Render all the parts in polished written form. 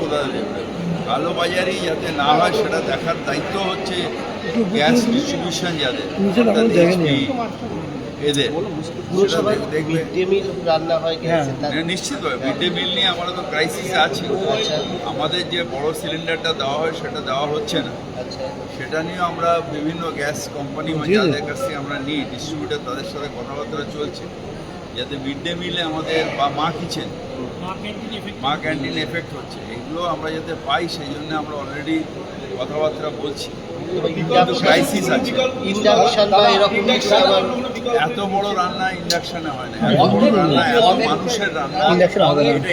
বোঝা যাবে। কালোবাজারি যাতে না হয় সেটা দেখার দায়িত্ব হচ্ছে গ্যাস ডিস্ট্রিবিউশন যাদের এদের দেখবে নিশ্চিত হবে। মিড ডে মিল নিয়ে আমরা তো ক্রাইসিসে আছি। আমাদের যে বড় সিলিন্ডারটা দেওয়া হয় সেটা দেওয়া হচ্ছে না, সেটা নিয়ে আমরা বিভিন্ন গ্যাস কোম্পানি যাদের কাছ থেকে আমরা নিই ডিস্ট্রিবিউটার তাদের সাথে কথাবার্তা চলছে যাতে মিড ডে মিলে আমাদের বা মা কিচেন মা ক্যান্টিন এফেক্ট হচ্ছে এগুলো আমরা যাতে পাই সেই জন্য আমরা অলরেডি কথাবার্তা বলছি। ক্রাইসিস আছে, এত বড় রান্না ইন্ডাকশনে হয় না, এত বড় রান্না এত মানুষের রান্না এটা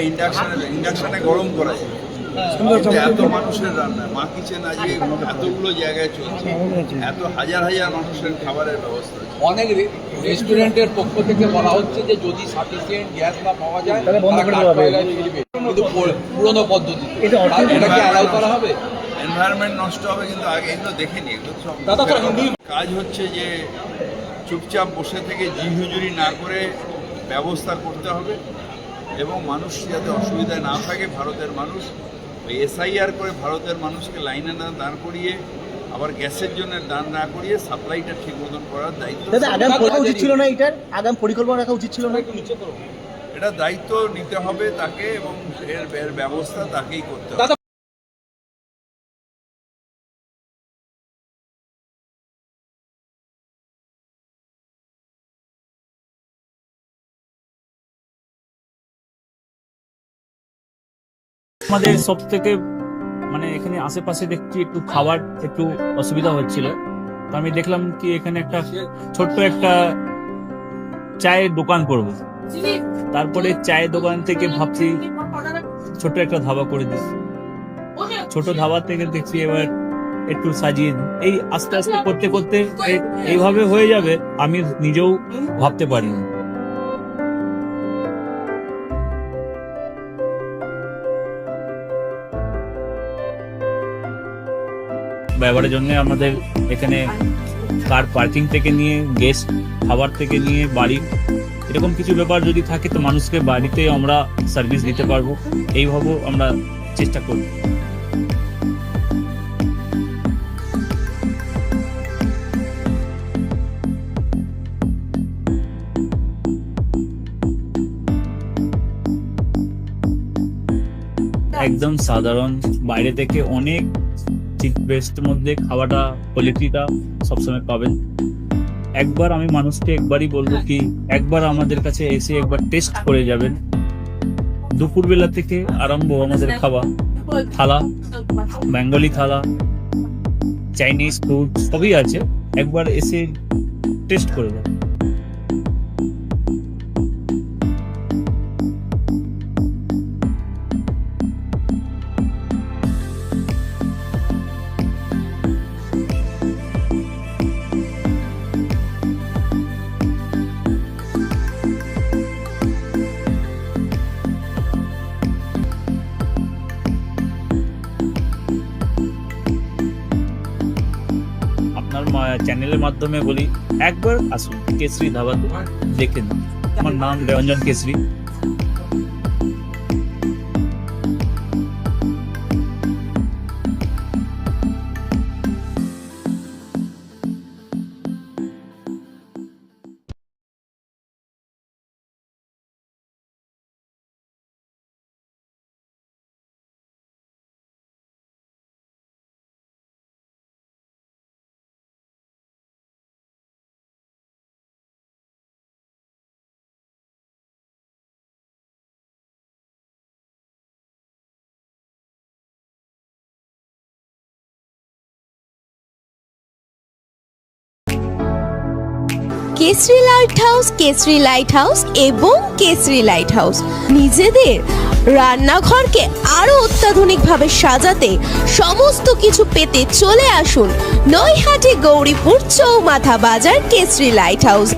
ইন্ডাকশনে গরম করা যায়। এত মানুষের রান্না মা কিচেন আজকে এতগুলো জায়গায় চলছে, এত হাজার হাজার মানুষের খাবারের ব্যবস্থা। অনেক রেস্টুরেন্টের পক্ষ থেকে বলা হচ্ছে যে যদি সাফিসিয়েন্ট গ্যাস না পাওয়া যায় তাহলে বন্ধ করে দেওয়া হবে, কিন্তু পুরনো পদ্ধতি এটা কি অ্যালাউ করা হবে? এনভায়রনমেন্ট নষ্ট হবে, কিন্তু আগে এগুলো দেখে নিই। এগুলো সব কাজ হচ্ছে যে চুপচাপ বসে থেকে হুজুরি না করে ব্যবস্থা করতে হবে এবং মানুষ যাতে অসুবিধায় না থাকে। ভারতের মানুষ ওই এসআইআর করে ভারতের মানুষকে লাইনে না দাঁড় করিয়ে আবার গ্যাসের জন্য দাঁড় না করিয়ে সাপ্লাইটা ঠিক মতন করার দায়িত্ব উচিত ছিল না, এটার আগাম পরিকল্পনা রাখা উচিত ছিল না। এটা দায়িত্ব নিতে হবে তাকে এবং এর ব্যবস্থা তাকেই করতে হবে। আমাদের সব থেকে মানে এখানে আশেপাশে দেখছি একটু খাবার একটু অসুবিধা হচ্ছিল, তো আমি দেখলাম কি এখানে একটা ছোট্ট একটা চায়ের দোকান করব। তারপরে চায়ের দোকান থেকে ভাবছি ছোট একটা ধাবা করে দিই। ছোট ধাবা থেকে দেখছি এবার একটু সাজিয়ে এই আস্তে আস্তে করতে করতে এইভাবে হয়ে যাবে আমি নিজেও ভাবতে পারিনি। ব্যবহারের জন্য আমাদের এখানে কার পার্কিং থেকে নিয়ে গেস্ট খাবার থেকে নিয়ে বাড়ি এরকম কিছু ব্যাপার যদি থাকে তো মানুষকে বাড়িতে আমরা সার্ভিস দিতে পারবো, এইভাবেও আমরা চেষ্টা করব। একদম সাধারণ, বাইরে থেকে অনেক চিপ বেস্টের মধ্যে খাওয়াটা কোয়ালিটিটা সবসময় পাবেন। একবার আমি মানুষকে একবারই বলবো কি একবার আমাদের কাছে এসে একবার টেস্ট করে যাবেন। দুপুরবেলা থেকে আরম্ভ আমাদের খাওয়া থালা, বেঙ্গলি থালা, চাইনিজ ফুড সবই আছে, একবার এসে টেস্ট করে যাবেন। চ্যানেলের মাধ্যমে বলি একবার আসুন কেশরী ধাবাতে দেখে নিন। আমার নাম Ranjan Keshari. Keshari light house, Keshari light house এবং কেশরী লাইট হাউস নিজেদের রান্নাঘরকে আরো অত্যাধুনিকভাবে সাজাতে সমস্ত কিছু পেতে চলে আসুন নৈহাটি গৌরীপুর চৌমাথা বাজার কেশরী লাইট হাউস।